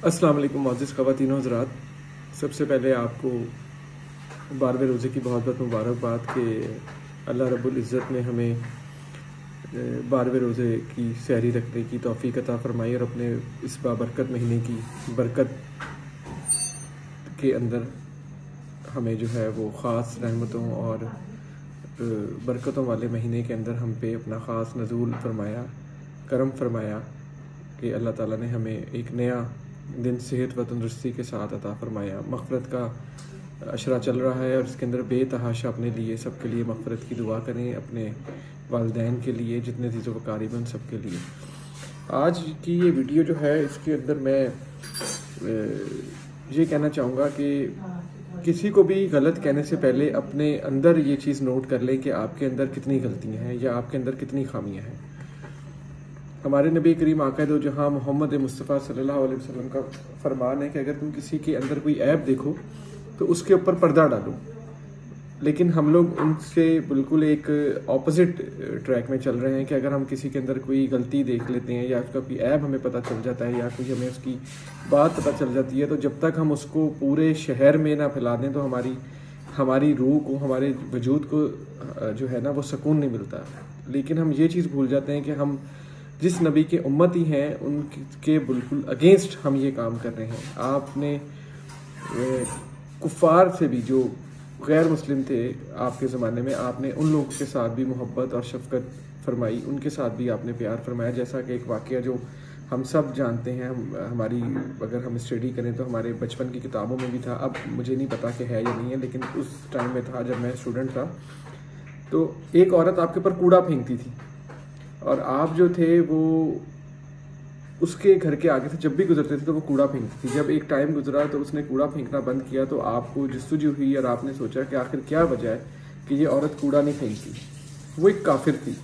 अस्सलाम वालेकुम मोअज़्ज़िज़ ख़वातीन व हज़रात। सबसे पहले आपको 12वें रोज़े की बहुत बहुत मुबारकबाद कि अल्लाह रब्बुल इज़्ज़त ने हमें 12वें रोज़े की सहरी रखने की तौफ़ीक़ अता फ़रमाई और अपने इस बाबरकत महीने की बरकत के अंदर हमें जो है वो ख़ास रहमतों और बरकतों वाले महीने के अंदर हम पे अपना ख़ास नज़ूल फ़रमाया, करम फ़रमाया कि अल्लाह ताला ने हमें एक नया दिन सेहत व तंदुरुस्ती के साथ अता फ़रमाया। मग़फ़िरत का अशरा चल रहा है और इसके अंदर बेतहाशा अपने लिए सबके लिए मग़फ़िरत की दुआ करें, अपने वालिदैन के लिए, जितने अज़ीज़ व अक़ारीब हैं सबके लिए। आज की ये वीडियो जो है इसके अंदर मैं ये कहना चाहूँगा कि किसी को भी गलत कहने से पहले अपने अंदर ये चीज़ नोट कर लें कि आपके अंदर कितनी गलतियाँ हैं या आपके अंदर कितनी खामियाँ हैं। हमारे नबी करीम आका दो जहाँ मोहम्मद मुस्तफ़ा सल्लल्लाहु अलैहि वसल्लम का फरमान है कि अगर तुम किसी के अंदर कोई ऐब देखो तो उसके ऊपर पर्दा डालो। लेकिन हम लोग उनसे बिल्कुल एक ऑपोजिट ट्रैक में चल रहे हैं कि अगर हम किसी के अंदर कोई गलती देख लेते हैं या उसका कोई ऐब हमें पता चल जाता है या कोई हमें उसकी बात पता चल जाती है तो जब तक हम उसको पूरे शहर में ना फैला दें तो हमारी रूह को, हमारे वजूद को जो है ना वो सुकून नहीं मिलता। लेकिन हम ये चीज़ भूल जाते हैं कि हम जिस नबी के उम्मती हैं उनके बिल्कुल अगेंस्ट हम ये काम कर रहे हैं। आपने कुफ़ार से भी जो गैर मुस्लिम थे आपके ज़माने में, आपने उन लोगों के साथ भी मोहब्बत और शफ़क़त फरमाई, उनके साथ भी आपने प्यार फरमाया। जैसा कि एक वाक़या जो हम सब जानते हैं, हमारी अगर हम स्टडी करें तो हमारे बचपन की किताबों में भी था। अब मुझे नहीं पता कि है या नहीं है, लेकिन उस टाइम में था जब मैं स्टूडेंट था। तो एक औरत आपके ऊपर कूड़ा फेंकती थी और आप जो थे वो उसके घर के आगे से जब भी गुजरते थे तो वो कूड़ा फेंकती थी। जब एक टाइम गुजरा तो उसने कूड़ा फेंकना बंद किया तो आपको जस्तजू हुई और आपने सोचा कि आखिर क्या वजह है कि ये औरत कूड़ा नहीं फेंकती। वो एक काफिर थी।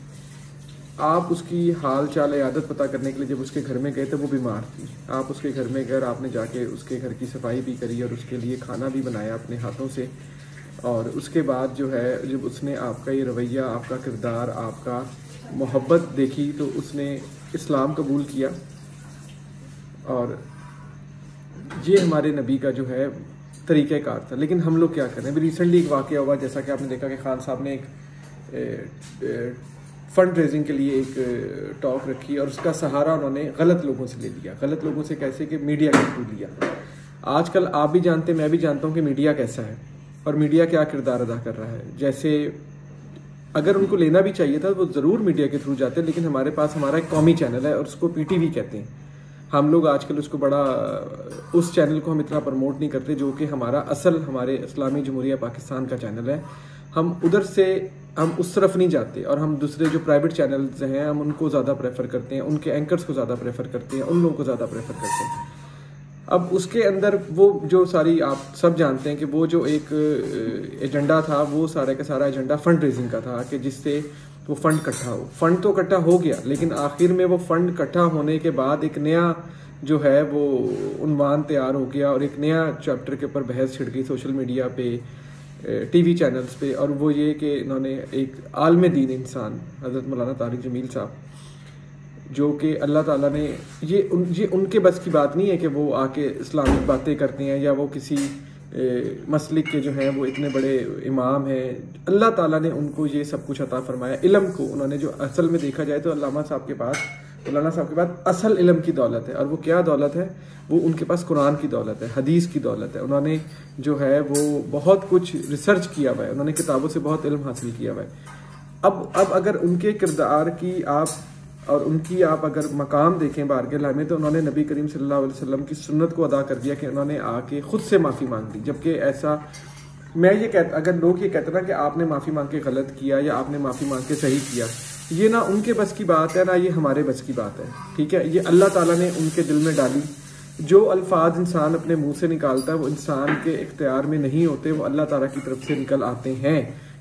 आप उसकी हाल चाल आदत पता करने के लिए जब उसके घर में गए तो वो बीमार थी। आप उसके घर में गए, आपने जाके उसके घर की सफाई भी करी और उसके लिए खाना भी बनाया अपने हाथों से। और उसके बाद जो है जब उसने आपका ये रवैया, आपका किरदार, आपका मोहब्बत देखी तो उसने इस्लाम कबूल किया। और ये हमारे नबी का जो है तरीक़ाकार था। लेकिन हम लोग क्या करें, अभी रिसेंटली एक वाक़या हुआ, जैसा कि आपने देखा कि खान साहब ने एक फंड रेजिंग के लिए एक टॉक रखी और उसका सहारा उन्होंने गलत लोगों से ले लिया। गलत लोगों से कैसे कि मीडिया के थ्रू लिया। आजकल आप भी जानते हैं, मैं भी जानता हूँ कि मीडिया कैसा है और मीडिया क्या किरदार अदा कर रहा है। जैसे अगर उनको लेना भी चाहिए था वो ज़रूर मीडिया के थ्रू जाते हैं, लेकिन हमारे पास हमारा एक कौमी चैनल है और उसको पीटीवी कहते हैं। हम लोग आजकल उसको बड़ा, उस चैनल को हम इतना प्रमोट नहीं करते जो कि हमारा असल हमारे इस्लामी जमहूरिया पाकिस्तान का चैनल है। हम उधर से हम उस तरफ नहीं जाते और हम दूसरे जो प्राइवेट चैनल्स हैं हम उनको ज़्यादा प्रेफर करते हैं, उनके एंकर्स को ज़्यादा प्रेफर करते हैं, उन लोगों को ज़्यादा प्रेफर करते हैं। अब उसके अंदर वो जो सारी आप सब जानते हैं कि वो जो एक एजेंडा था वो सारे का सारा एजेंडा फंड रेजिंग का था कि जिससे वो फंड इकट्ठा हो। फंड तो इकट्ठा हो गया, लेकिन आखिर में वो फंड इकट्ठा होने के बाद एक नया जो है वो उन्वान तैयार हो गया और एक नया चैप्टर के ऊपर बहस छिड़ गई सोशल मीडिया पे, टीवी चैनल्स पे। और वो ये कि इन्होंने एक आलम दीन इंसान हज़रत मौलाना तारिक जमील साहब, जो कि अल्लाह ताला ने ये उनके बस की बात नहीं है कि वो आके इस्लामिक बातें करते हैं या वो किसी मसलिक के जो हैं वो इतने बड़े इमाम हैं। अल्लाह ताला ने उनको ये सब कुछ अता फरमाया। इल्म को उन्होंने जो असल में देखा जाए तो अल्लामा साहब के पास, मौलाना साहब के पास असल इल्म की दौलत है। और वो क्या दौलत है? वो उनके पास कुरान की दौलत है, हदीस की दौलत है। उन्होंने जो है वो बहुत कुछ रिसर्च किया हुआ है, उन्होंने किताबों से बहुत इल्म हासिल किया हुआ है। अब अगर उनके किरदार की आप और उनकी आप अगर मकाम देखें बारगाह में तो उन्होंने नबी करीम सल्लल्लाहु अलैहि वसल्लम की सुन्नत को अदा कर दिया कि उन्होंने आके खुद से माफ़ी मांग ली। जबकि ऐसा मैं ये कहता, अगर लोग ये कहते ना कि आपने माफ़ी मांग के गलत किया या आपने माफ़ी मांग के सही किया, ये ना उनके बस की बात है ना ये हमारे बस की बात है। ठीक है, ये अल्लाह ताला ने उनके दिल में डाली। जो अल्फाज इंसान अपने मुंह से निकालता है वो इंसान के इख्तियार में नहीं होते, वो अल्लाह ताला की तरफ से निकल आते हैं,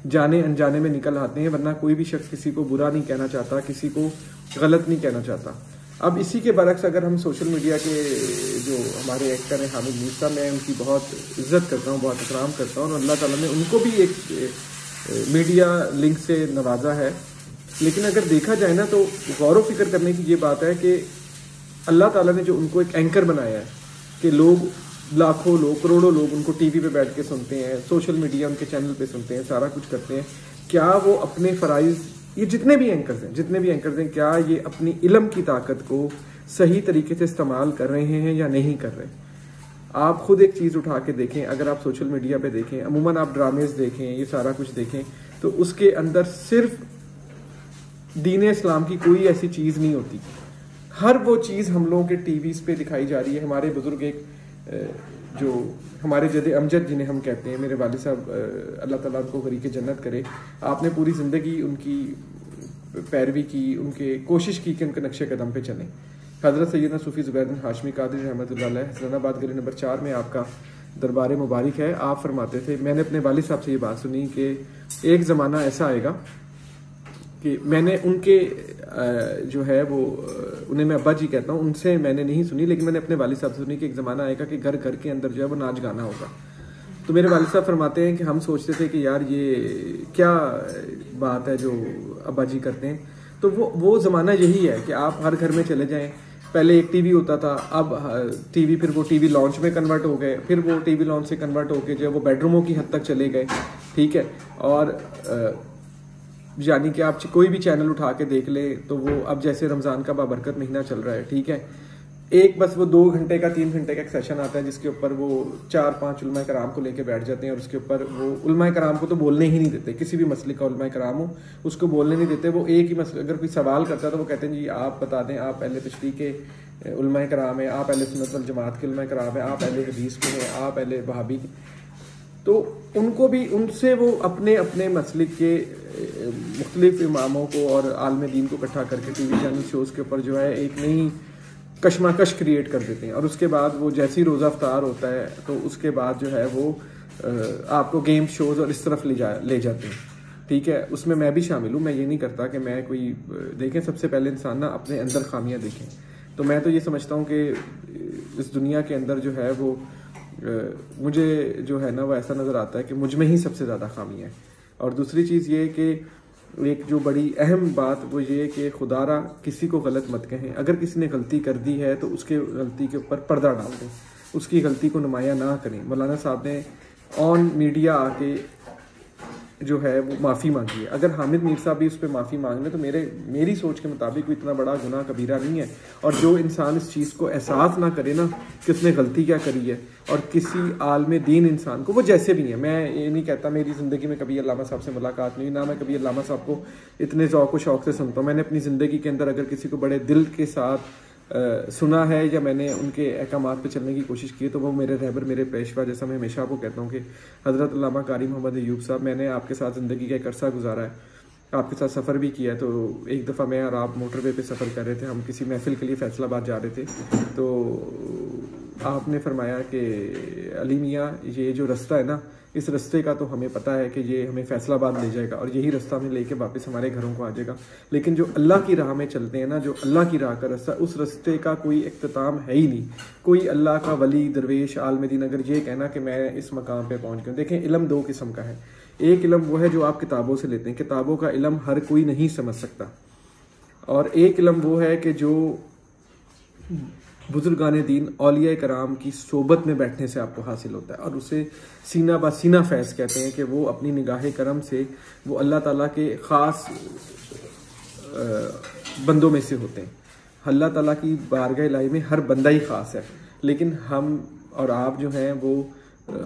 जाने अनजाने में निकल आते हैं। वरना कोई भी शख्स किसी को बुरा नहीं कहना चाहता, किसी को गलत नहीं कहना चाहता। अब इसी के बरक्स अगर हम सोशल मीडिया के जो हमारे एक्टर हैं हामिद मूसा, मैं उनकी बहुत इज्जत करता हूँ, बहुत इकराम करता हूँ और अल्लाह ताला ने उनको भी एक मीडिया लिंक से नवाजा है। लेकिन अगर देखा जाए ना तो गौर व फिक्र करने की ये बात है कि अल्लाह ताला ने जो उनको एक एंकर बनाया है कि लोग, लाखों लोग, करोड़ों लोग उनको टीवी पे बैठ के सुनते हैं, सोशल मीडिया उनके चैनल पे सुनते हैं, सारा कुछ करते हैं, क्या वो अपने फ़राइज़, ये जितने भी एंकर्स हैं, क्या ये अपनी इल्म की ताकत को सही तरीके से इस्तेमाल कर रहे हैं या नहीं कर रहे? आप खुद एक चीज़ उठा के देखें, अगर आप सोशल मीडिया पे देखें, अमूमन आप ड्रामेज देखें, ये सारा कुछ देखें, तो उसके अंदर सिर्फ दीन इस्लाम की कोई ऐसी चीज़ नहीं होती। हर वो चीज़ हम लोगों के टीवीज़ पे दिखाई जा रही है। हमारे बुज़ुर्ग एक जो हमारे जद अमजद जिन्हें हम कहते हैं, मेरे वालिद साहब अल्लाह ताला उनको गरीक़ जन्नत करे, आपने पूरी ज़िंदगी उनकी पैरवी की, उनके कोशिश की कि उनके नक्शे कदम पे चलें। हज़रत सैयदना सूफ़ी ज़ुबैर बिन हाशमी कादरी रहमतुल्लाह अलैह हसनाबाद गली नंबर 4 में आपका दरबार मुबारक है। आप फरमाते थे, मैंने अपने वालिद साहब से ये बात सुनी कि एक ज़माना ऐसा आएगा कि मैंने उनके जो है वो, उन्हें मैं अब्बा जी कहता हूँ, उनसे मैंने नहीं सुनी, लेकिन मैंने अपने वालिद साहब से सुनी कि एक ज़माना आएगा कि घर घर के अंदर जो है वो नाच गाना होगा। तो मेरे वालिद साहब फरमाते हैं कि हम सोचते थे कि यार ये क्या बात है जो अब्बा जी करते हैं। तो वो ज़माना यही है कि आप हर घर में चले जाएं, पहले एक टीवी होता था, अब टीवी, फिर वो टीवी लॉन्च में कन्वर्ट हो गए, फिर वो टीवी लॉन्च से कन्वर्ट होके जो है वो बेडरूमों की हद तक चले गए, ठीक है। और यानी कि आप कोई भी चैनल उठा के देख लें तो वो, अब जैसे रमज़ान का बाबरकत महीना चल रहा है, ठीक है, एक बस वो 2 घंटे का 3 घंटे का एक सेशन आता है जिसके ऊपर वो 4-5 उलमा कराम को लेके बैठ जाते हैं, और उसके ऊपर वो उलमा कराम को तो बोलने ही नहीं देते, किसी भी मसले का उलमा कराम हो उसको बोलने नहीं देते। वो एक ही मसले, अगर कोई सवाल करता है तो वो कहते हैं जी आप बता दें, आप पहले तशरीह के उलमा कराम है, आप पहले सुन्नत वल जमात के उलमा कराम है, आप पहले हदीस के हैं, आप पहले वहाबी। तो उनको भी, उनसे वो अपने अपने मसलिक के मुख्तलिफ इमामों को और आलम दीन को इकट्ठा करके टीवी चैनल शोज़ के ऊपर जो है एक नई कशमकश क्रिएट कर देते हैं। और उसके बाद वो जैसे ही रोज़ा अफ्तार होता है तो उसके बाद जो है वो आपको गेम शोज़ और इस तरफ ले जाते हैं, ठीक है। उसमें मैं भी शामिल हूँ, मैं ये नहीं करता कि मैं कोई, देखें सबसे पहले इंसान ना अपने अंदर खामियां देखें। तो मैं तो ये समझता हूँ कि इस दुनिया के अंदर जो है वो मुझे जो है ना वो ऐसा नज़र आता है कि मुझ में ही सबसे ज़्यादा खामी है। और दूसरी चीज़ ये कि एक जो बड़ी अहम बात वो ये कि खुदारा किसी को गलत मत कहें। अगर किसी ने गलती कर दी है तो उसके गलती के ऊपर पर्दा डाल दें, उसकी गलती को नुमायाँ ना करें। मौलाना साहब ने ऑन मीडिया आके जो है वो माफ़ी मांगी है। अगर हामिद मीर साहब भी उस पर माफ़ी मांग लें तो मेरी सोच के मुताबिक इतना बड़ा गुनाह कबीरा नहीं है। और जो इंसान इस चीज़ को एहसास ना करे ना कि उसने गलती क्या करी है, और किसी आलम दीन इंसान को, वो जैसे भी हैं, मैं ये नहीं कहता मेरी ज़िंदगी में कभी अल्लामा साहब से मुलाकात नहीं, ना मैं कभी अल्लामा साहब को इतने ज़ौक़ व शौक़ से सुनता हूँ। मैंने अपनी ज़िंदगी के अंदर अगर किसी को बड़े दिल के साथ सुना है या मैंने उनके अहकामात पे चलने की कोशिश की तो वो मेरे रहबर, मेरे पेशवा, जैसा मैं हमेशा आपको कहता हूँ कि हज़रत अल्लामा कारी मोहम्मद अयूब साहब, मैंने आपके साथ ज़िंदगी का एक अरसा गुजारा है, आपके साथ सफ़र भी किया है। तो एक दफ़ा मैं और आप मोटरवे पे सफ़र कर रहे थे, हम किसी महफिल के लिए फैसलाबाद जा रहे थे, तो आपने फरमाया कि अली मियाँ ये जो रास्ता है ना, इस रास्ते का तो हमें पता है कि ये हमें फैसलाबाद ले जाएगा और यही रास्ता हमें लेके वापस हमारे घरों को आ जाएगा, लेकिन जो अल्लाह की राह में चलते हैं ना, जो अल्लाह की राह का रास्ता, उस रास्ते का कोई इख्तिताम है ही नहीं। कोई अल्लाह का वली, दरवेश, आलम दीन अगर ये कहना कि मैं इस मकाम पे पहुँच गया। देखें, इल्म 2 किस्म का है। एक इल्म वो है जो आप किताबों से लेते हैं, किताबों का इल्म हर कोई नहीं समझ सकता, और एक इल्म वो है कि जो बुजुर्गान दीन औलिया कराम की सोबत में बैठने से आपको हासिल होता है, और उसे सीना बा सीना फैज़ कहते हैं कि वो अपनी निगाह करम से वो अल्लाह ताला के ख़ास बंदों में से होते हैं। अल्लाह ताला की बारगाह इलाही में हर बंदा ही ख़ास है, लेकिन हम और आप जो हैं वो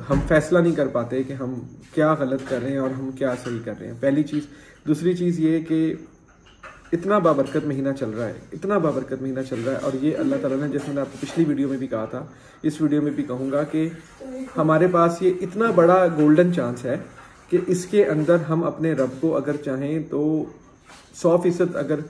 हम फैसला नहीं कर पाते कि हम क्या गलत कर रहे हैं और हम क्या सही कर रहे हैं, पहली चीज़। दूसरी चीज़ ये कि इतना बाबरकत महीना चल रहा है, इतना बाबरकत महीना चल रहा है, और ये अल्लाह ताला ने, जैसे मैंने आपको पिछली वीडियो में भी कहा था, इस वीडियो में भी कहूँगा कि हमारे पास ये इतना बड़ा गोल्डन चांस है कि इसके अंदर हम अपने रब को अगर चाहें तो 100% अगर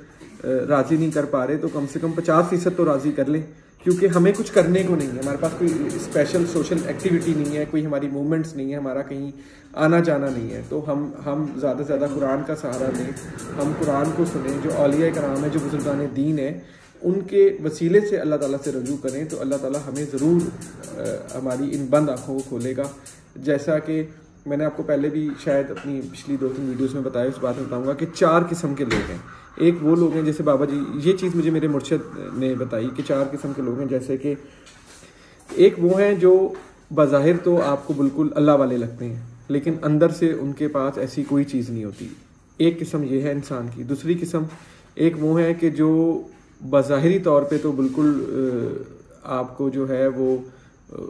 राज़ी नहीं कर पा रहे तो कम से कम 50% तो राज़ी कर लें, क्योंकि हमें कुछ करने को नहीं है। हमारे पास कोई स्पेशल सोशल एक्टिविटी नहीं है, कोई हमारी मूवमेंट्स नहीं है, हमारा कहीं आना जाना नहीं है। तो हम ज़्यादा से ज़्यादा कुरान का सहारा लें, हम कुरान को सुनें, जो औलिया कराम है, जो बुजुर्गान दीन है, उनके वसीले से अल्लाह ताला से रजू करें तो अल्लाह ताला हमें ज़रूर हमारी इन बंद आँखों को खोलेगा। जैसा कि मैंने आपको पहले भी शायद अपनी पिछली 2-3 वीडियोज़ में बताया, उस बात में बताऊँगा कि 4 किस्म के लोग हैं। एक वो लोग हैं जैसे बाबा जी, ये चीज़ मुझे मेरे मुर्शिद ने बताई कि 4 किस्म के लोग हैं, जैसे कि एक वो हैं जो बज़ाहिर तो आपको बिल्कुल अल्लाह वाले लगते हैं, लेकिन अंदर से उनके पास ऐसी कोई चीज़ नहीं होती। एक किस्म ये है इंसान की। दूसरी किस्म एक वो है कि जो बज़ाहिरी तौर पे तो बिल्कुल आपको जो है वो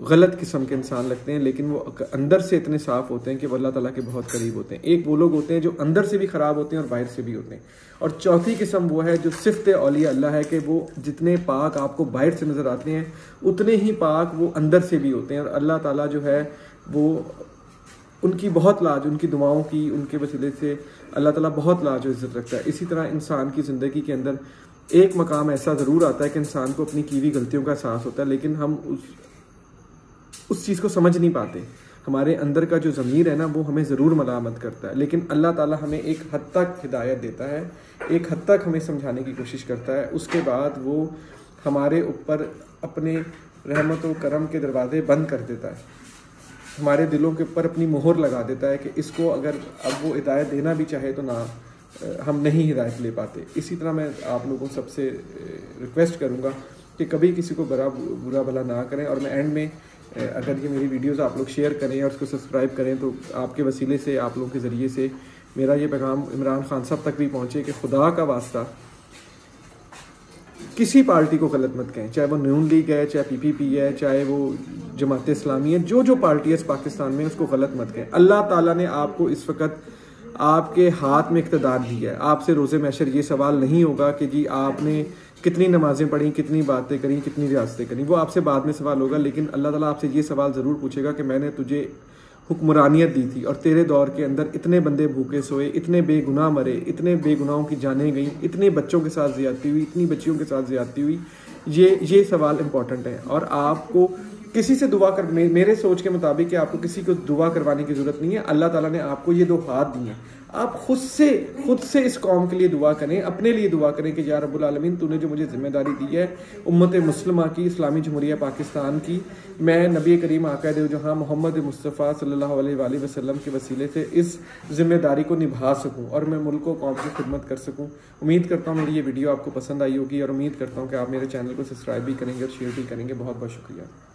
गलत किस्म के इंसान लगते हैं, लेकिन वो अंदर से इतने साफ़ होते हैं कि वो अल्लाह ताला के बहुत करीब होते हैं। एक वो लोग होते हैं जो अंदर से भी ख़राब होते हैं और बाहर से भी होते हैं। और चौथी किस्म वो है जो सिफ़त औलिया अल्लाह है कि वो जितने पाक आपको बाहर से नज़र आते हैं उतने ही पाक वो अंदर से भी होते हैं। और अल्लाह ताला जो है वो उनकी बहुत लाज, उनकी दुआओं की, उनके वसीले से अल्लाह ताला बहुत लाज और इज़्ज़त रखता है। इसी तरह इंसान की ज़िंदगी के अंदर एक मकाम ऐसा ज़रूर आता है कि इंसान को अपनी की हुई गलतियों का एहसास होता है, लेकिन हम उस चीज़ को समझ नहीं पाते। हमारे अंदर का जो ज़मीर है ना वो हमें ज़रूर मलामत करता है, लेकिन अल्लाह ताला हमें एक हद तक हिदायत देता है, एक हद तक हमें समझाने की कोशिश करता है। उसके बाद वो हमारे ऊपर अपने रहमत व करम के दरवाज़े बंद कर देता है, हमारे दिलों के ऊपर अपनी मोहर लगा देता है कि इसको अगर अब वो हिदायत देना भी चाहे तो ना, हम नहीं हिदायत ले पाते। इसी तरह मैं आप लोगों सबसे रिक्वेस्ट करूँगा कि कभी किसी को बुरा भला ना करें। और मैं एंड में अगर ये मेरी वीडियोस आप लोग शेयर करें और उसको सब्सक्राइब करें तो आपके वसीले से, आप लोगों के ज़रिए से मेरा ये पैगाम इमरान खान साहब तक भी पहुँचे कि खुदा का वास्ता किसी पार्टी को गलत मत कहें, चाहे वो नून लीग है, चाहे PPP है, चाहे वो जमात इस्लामी है, जो पार्टी है इस पाकिस्तान में उसको गलत मत कहें। अल्लाह ताला ने आपको इस वक्त आपके हाथ में इक़्तिदार दिया है। आपसे रोज़े महशर ये सवाल नहीं होगा कि जी आपने कितनी नमाज़ें पढ़ी, कितनी बातें करी, कितनी रियासतें करी, वो आपसे बाद में सवाल होगा। लेकिन अल्लाह ताला आपसे ये सवाल ज़रूर पूछेगा कि मैंने तुझे हुक्मरानियत दी थी और तेरे दौर के अंदर इतने बंदे भूखे सोए, इतने बेगुनाह मरे, इतने बेगुनाहों की जानें गई, इतने बच्चों के साथ ज़्यादती हुई, इतनी बच्चियों के साथ ज़्यादती हुई। ये सवाल इम्पॉर्टेंट है। और आपको किसी से दुआ कर, मेरे सोच के मुताबिक कि आपको किसी को दुआ करवाने की ज़रूरत नहीं है। अल्लाह ताला ने आपको ये 2 हाथ दिए हैं, आप खुद से इस कौम के लिए दुआ करें, अपने लिए दुआ करें कि या रब्बुल आलमीन तूने जो मुझे जिम्मेदारी दी है उम्मत मुस्लिमा की, इस्लामी जमहूरिया पाकिस्तान की, मैं नबी करीम आका दो जहाँ मोहम्मद मुस्तफ़ा सल्लल्लाहु अलैहि वसल्लम के वसीले से इस जिम्मेदारी को निभा सकूँ और मैं मुल्क को, कौम की खिदमत कर सकूँ। उम्मीद करता हूँ मेरी ये वीडियो आपको पसंद आई होगी और उम्मीद करता हूँ कि आप मेरे चैनल को सब्सक्राइब भी करेंगे और शेयर भी करेंगे। बहुत बहुत शुक्रिया।